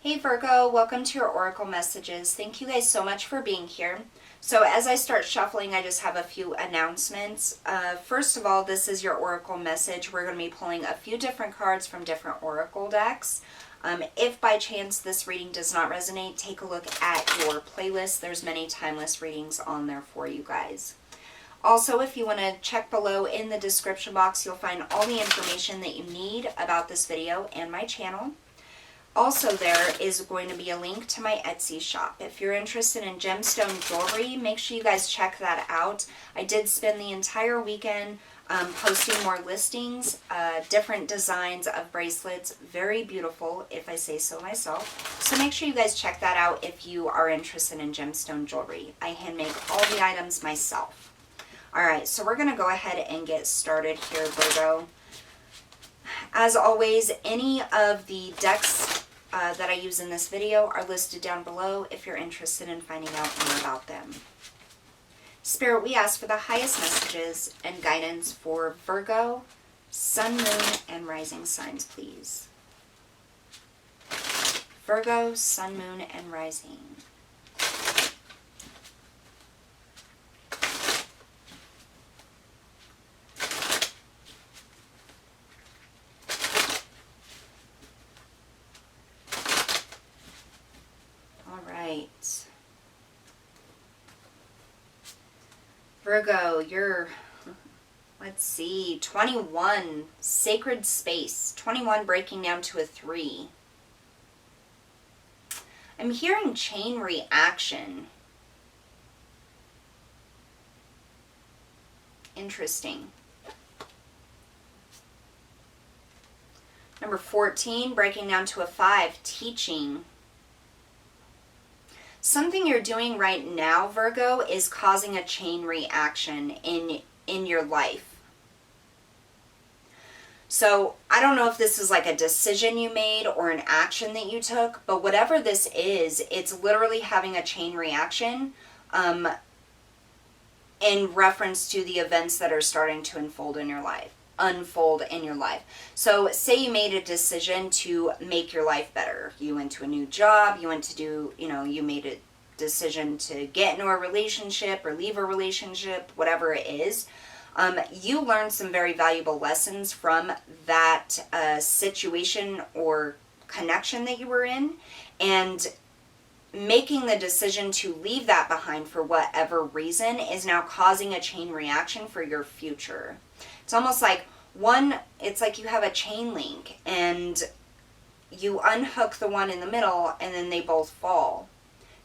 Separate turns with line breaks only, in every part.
Hey Virgo, welcome to your Oracle messages. Thank you guys so much for being here. So as I start shuffling, I just have a few announcements. First of all, this is your Oracle message. We're going to be pulling a few different cards from different Oracle decks. If by chance this reading does not resonate, take a look at your playlist. There's many timeless readings on there for you guys. Also, if you want to check below in the description box, you'll find all the information that you need about this video and my channel. Also, there is going to be a link to my Etsy shop. If you're interested in gemstone jewelry, make sure you guys check that out. I did spend the entire weekend posting more listings, different designs of bracelets. Very beautiful, if I say so myself. So make sure you guys check that out if you are interested in gemstone jewelry. I hand make all the items myself. Alright, so we're going to go ahead and get started here, Virgo. As always, any of the decks that I use in this video are listed down below if you're interested in finding out more about them. Spirit, we ask for the highest messages and guidance for Virgo, Sun, Moon, and Rising signs, please. Virgo, Sun, Moon, and Rising. Virgo, you're, let's see, 21, sacred space. 21 breaking down to a 3. I'm hearing chain reaction. Interesting. Number 14, breaking down to a 5, teaching. Something you're doing right now, Virgo, is causing a chain reaction in your life. So I don't know if this is like a decision you made or an action that you took, but whatever this is, it's literally having a chain reaction in reference to the events that are starting to unfold in your life. So say you made a decision to make your life better. You went to a new job, you went to do, you made a decision to get into a relationship or leave a relationship, whatever it is. You learned some very valuable lessons from that situation or connection that you were in, and making the decision to leave that behind for whatever reason is now causing a chain reaction for your future. It's almost like it's like you have a chain link and you unhook the one in the middle and then they both fall.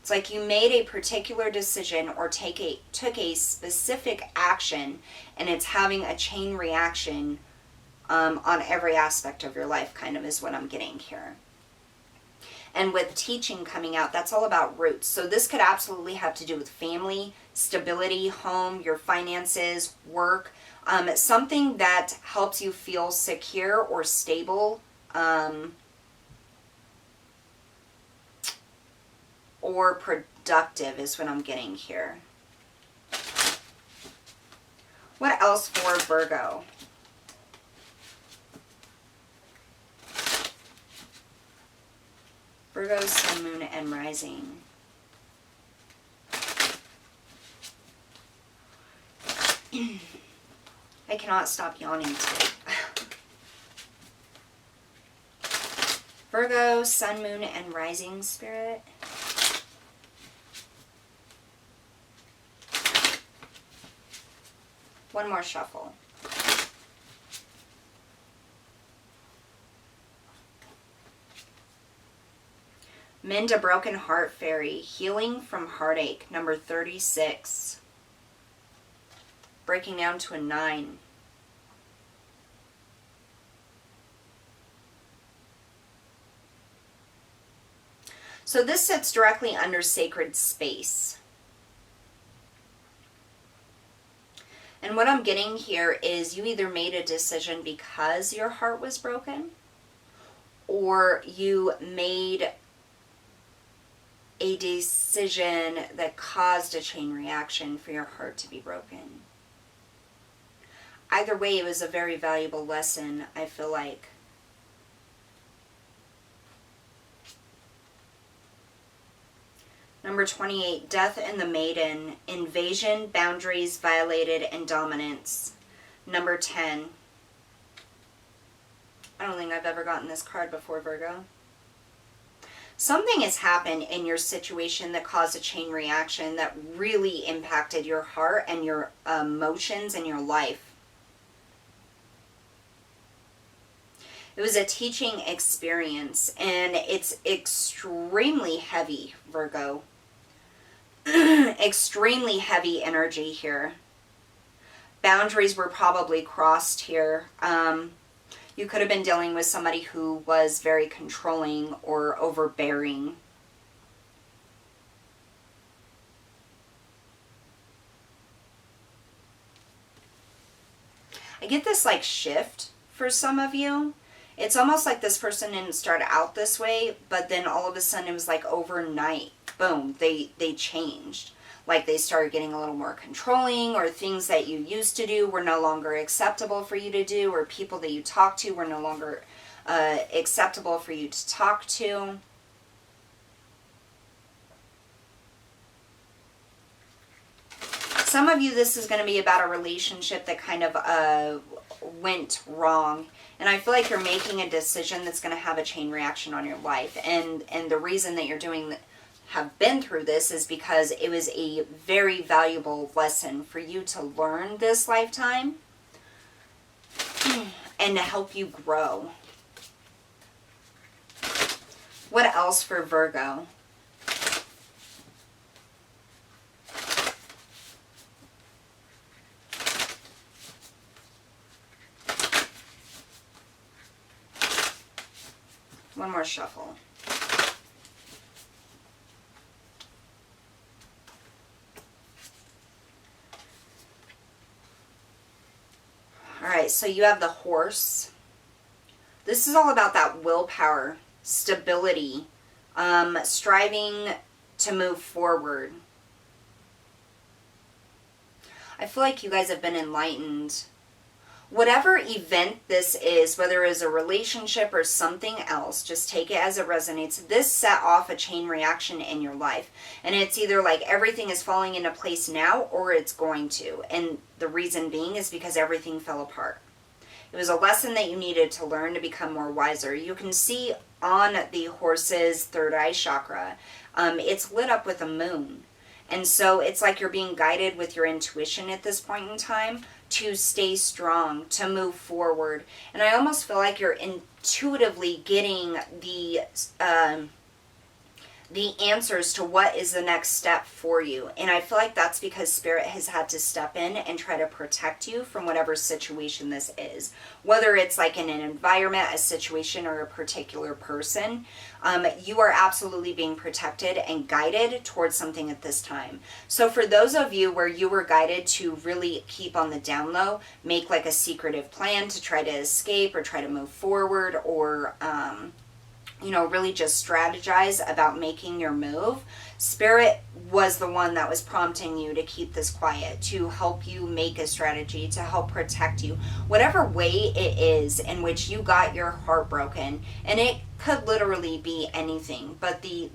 It's like you made a particular decision or took a specific action, and it's having a chain reaction on every aspect of your life, kind of is what I'm getting here. And with teaching coming out, that's all about roots. So this could absolutely have to do with family, stability, home, your finances, work, something that helps you feel secure or stable, or productive is what I'm getting here. What else for Virgo? Virgo, Sun, Moon, and Rising. I cannot stop yawning today. Virgo, Sun, Moon, and Rising, Spirit. One more shuffle. Mend a Broken Heart Fairy, Healing from Heartache, number 36. Breaking down to a 9. So this sits directly under sacred space. And what I'm getting here is you either made a decision because your heart was broken, or you made a decision that caused a chain reaction for your heart to be broken. Either way, it was a very valuable lesson, I feel like. Number 28, Death and the Maiden, invasion, boundaries violated, and dominance. Number 10. I don't think I've ever gotten this card before, Virgo. Something has happened in your situation that caused a chain reaction that really impacted your heart and your emotions and your life. It was a teaching experience, and it's extremely heavy, Virgo. Extremely heavy energy here. Boundaries were probably crossed here. You could have been dealing with somebody who was very controlling or overbearing. I get this like shift for some of you. It's almost like this person didn't start out this way, but then all of a sudden it was like overnight. Boom, they changed. Like they started getting a little more controlling, or things that you used to do were no longer acceptable for you to do, or people that you talked to were no longer acceptable for you to talk to. Some of you, this is going to be about a relationship that kind of went wrong. And I feel like you're making a decision that's going to have a chain reaction on your life. And the reason that you're have been through this is because it was a very valuable lesson for you to learn this lifetime and to help you grow. What else for Virgo? One more shuffle. All right, so you have the Horse. This is all about that willpower, stability, striving to move forward. I feel like you guys have been enlightened. Whatever event this is, whether it is a relationship or something else, just take it as it resonates. This set off a chain reaction in your life. And it's either like everything is falling into place now, or it's going to. And the reason being is because everything fell apart. It was a lesson that you needed to learn to become more wiser. You can see on the Horse's third eye chakra, it's lit up with a moon. And so it's like you're being guided with your intuition at this point in time to stay strong, to move forward. And I almost feel like you're intuitively getting the answers to what is the next step for you. And I feel like that's because Spirit has had to step in and try to protect you from whatever situation this is. Whether it's like in an environment, a situation, or a particular person, you are absolutely being protected and guided towards something at this time. So for those of you where you were guided to really keep on the down low, make like a secretive plan to try to escape or try to move forward, or you know, really just strategize about making your move. Spirit was the one that was prompting you to keep this quiet, to help you make a strategy, to help protect you. Whatever way it is in which you got your heart broken, and it could literally be anything, but the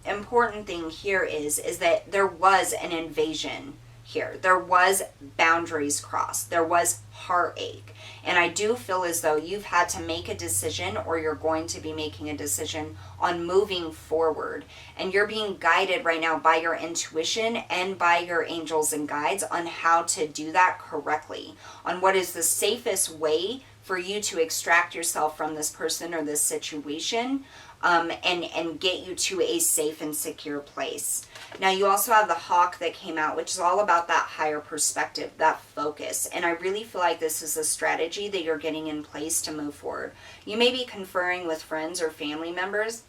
important thing here is that there was an invasion here. There was boundaries crossed. There was heartache. And I do feel as though you've had to make a decision, or you're going to be making a decision on moving forward. And you're being guided right now by your intuition and by your angels and guides on how to do that correctly, on what is the safest way for you to extract yourself from this person or this situation, and get you to a safe and secure place. Now you also have the Hawk that came out, which is all about that higher perspective, that focus. And I really feel like this is a strategy that you're getting in place to move forward. You may be conferring with friends or family members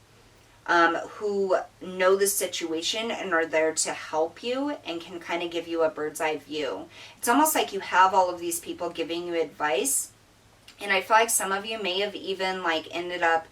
who know the situation and are there to help you and can kind of give you a bird's eye view. It's almost like you have all of these people giving you advice. And I feel like some of you may have even like ended up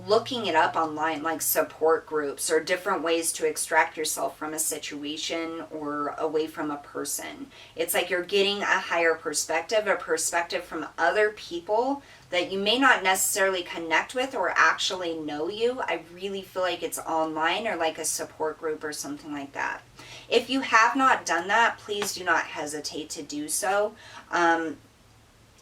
looking it up online, like support groups or different ways to extract yourself from a situation or away from a person. It's like you're getting a higher perspective, a perspective from other people that you may not necessarily connect with or actually know you. I really feel like it's online or like a support group or something like that. If you have not done that, please do not hesitate to do so.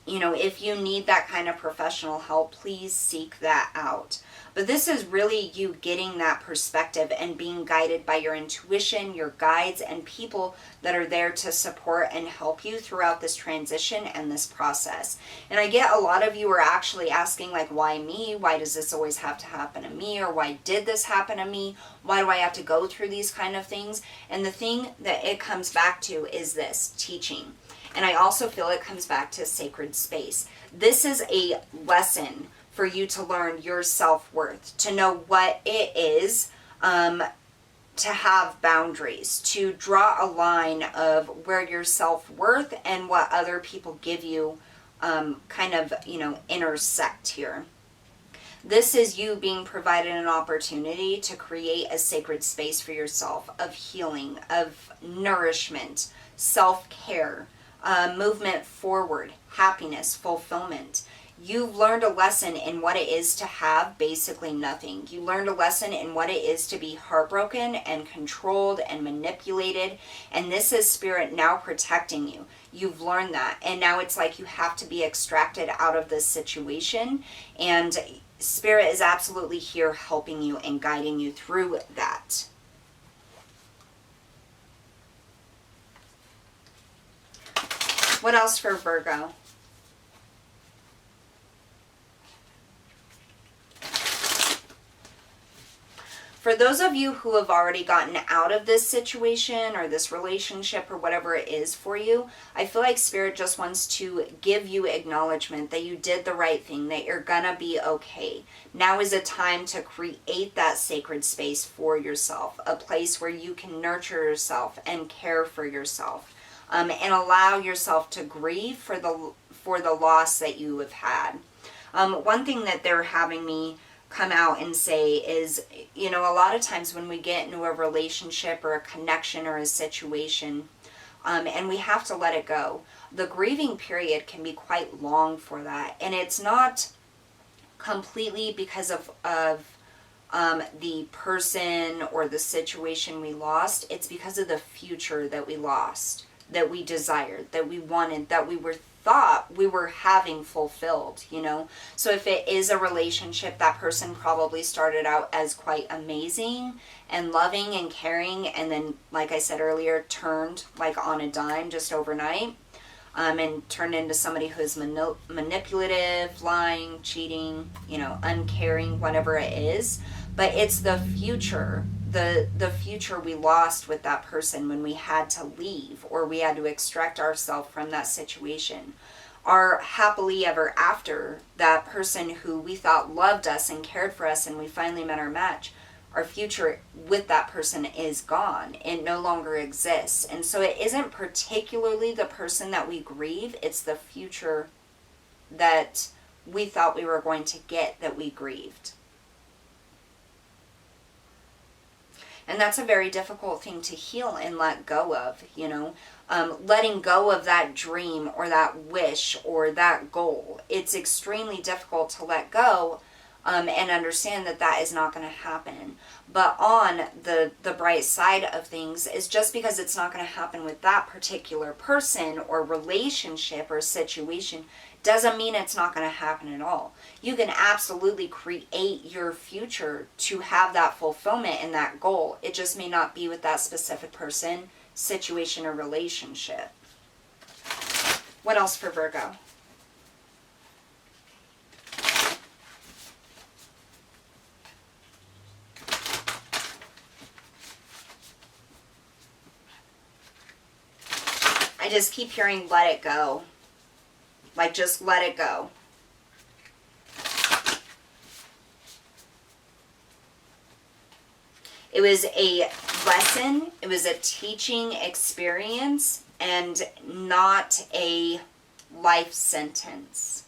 You know, if you need that kind of professional help, please seek that out. But this is really you getting that perspective and being guided by your intuition, your guides, and people that are there to support and help you throughout this transition and this process. And I get a lot of you are actually asking, like, why me? Why does this always have to happen to me? Or why did this happen to me? Why do I have to go through these kind of things? And the thing that it comes back to is this: teaching. And I also feel it comes back to sacred space. This is a lesson for you to learn your self-worth, to know what it is to have boundaries, to draw a line of where your self-worth and what other people give you kind of, you know, intersect here. This is you being provided an opportunity to create a sacred space for yourself of healing, of nourishment, self-care, movement forward, happiness, fulfillment. You've learned a lesson in what it is to have basically nothing. You learned a lesson in what it is to be heartbroken and controlled and manipulated. And this is Spirit now protecting you. You've learned that. And now it's like you have to be extracted out of this situation. And Spirit is absolutely here helping you and guiding you through that. What else for Virgo? For those of you who have already gotten out of this situation or this relationship or whatever it is for you, I feel like Spirit just wants to give you acknowledgement that you did the right thing, that you're gonna be okay. Now is a time to create that sacred space for yourself, a place where you can nurture yourself and care for yourself. And allow yourself to grieve for the loss that you have had. One thing that they're having me come out and say is, you know, a lot of times when we get into a relationship or a connection or a situation, and we have to let it go, the grieving period can be quite long for that. And it's not completely because of the person or the situation we lost. It's because of the future that we lost, that we desired, that we wanted, that we thought we were having fulfilled, you know. So if it is a relationship, that person probably started out as quite amazing and loving and caring, and then, like I said earlier, turned like on a dime just overnight, and turned into somebody who is manipulative, lying, cheating, you know, uncaring, whatever it is. But it's the future, the future we lost with that person when we had to leave or we had to extract ourselves from that situation. Our happily ever after, that person who we thought loved us and cared for us and we finally met our match, our future with that person is gone. It no longer exists. And so it isn't particularly the person that we grieve, it's the future that we thought we were going to get that we grieved. And that's a very difficult thing to heal and let go of, you know. Letting go of that dream or that wish or that goal. It's extremely difficult to let go and understand that that is not going to happen. But on the bright side of things is just because it's not going to happen with that particular person or relationship or situation doesn't mean it's not going to happen at all. You can absolutely create your future to have that fulfillment and that goal. It just may not be with that specific person, situation, or relationship. What else for Virgo? I just keep hearing let it go. Like, just let it go. It was a lesson, it was a teaching experience, and not a life sentence,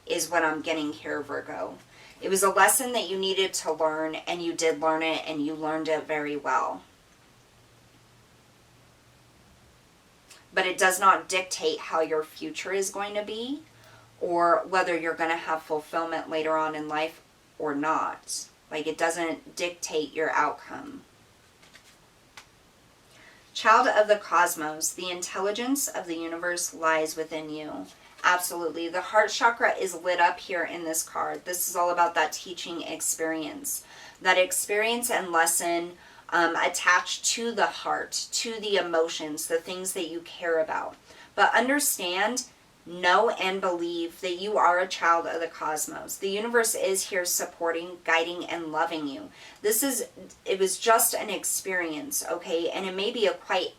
is what I'm getting here, Virgo. It was a lesson that you needed to learn, and you did learn it, and you learned it very well. But it does not dictate how your future is going to be, or whether you're going to have fulfillment later on in life or not. Like, it doesn't dictate your outcome. Child of the cosmos, the intelligence of the universe lies within you. Absolutely. The heart chakra is lit up here in this card. This is all about that teaching experience. That experience and lesson attached to the heart, to the emotions, the things that you care about. But understand, know, and believe that you are a child of the cosmos. The universe is here supporting, guiding, and loving you. It was just an experience, okay? And it may be a quite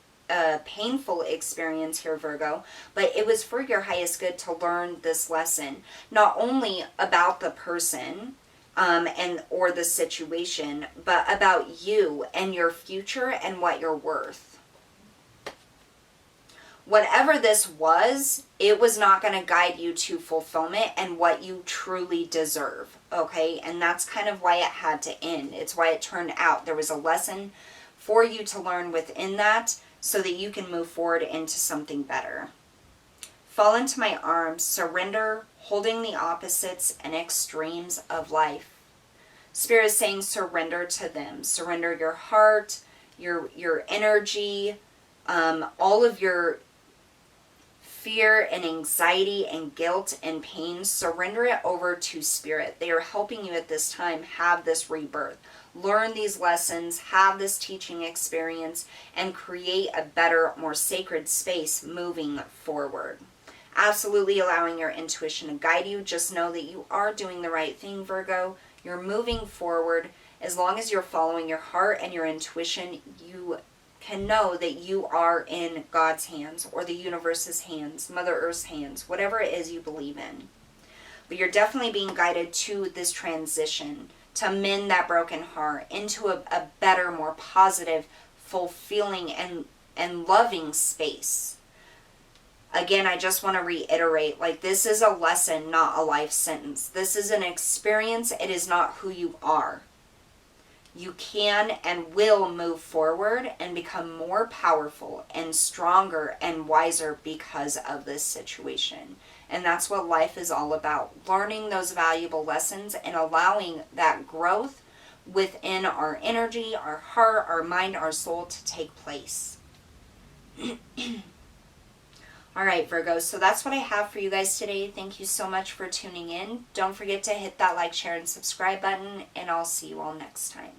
painful experience here, Virgo, but it was for your highest good to learn this lesson, not only about the person or the situation, but about you and your future and what you're worth. Whatever this was, it was not going to guide you to fulfillment and what you truly deserve, okay? And that's kind of why it had to end. It's why it turned out. There was a lesson for you to learn within that so that you can move forward into something better. Fall into my arms, surrender, holding the opposites and extremes of life. Spirit is saying surrender to them. Surrender your heart, your energy, all of your fear and anxiety and guilt and pain. Surrender it over to Spirit. They are helping you at this time have this rebirth. Learn these lessons, have this teaching experience, and create a better, more sacred space moving forward. Absolutely allowing your intuition to guide you. Just know that you are doing the right thing, Virgo. You're moving forward. As long as you're following your heart and your intuition, you can know that you are in God's hands, or the universe's hands, Mother Earth's hands, whatever it is you believe in. But you're definitely being guided to this transition, to mend that broken heart into a better, more positive, fulfilling, and loving space. Again, I just want to reiterate, like, this is a lesson, not a life sentence. This is an experience. It is not who you are. You can and will move forward and become more powerful and stronger and wiser because of this situation. And that's what life is all about. Learning those valuable lessons and allowing that growth within our energy, our heart, our mind, our soul to take place. All right, Virgo, so that's what I have for you guys today. Thank you so much for tuning in. Don't forget to hit that like, share, and subscribe button, and I'll see you all next time.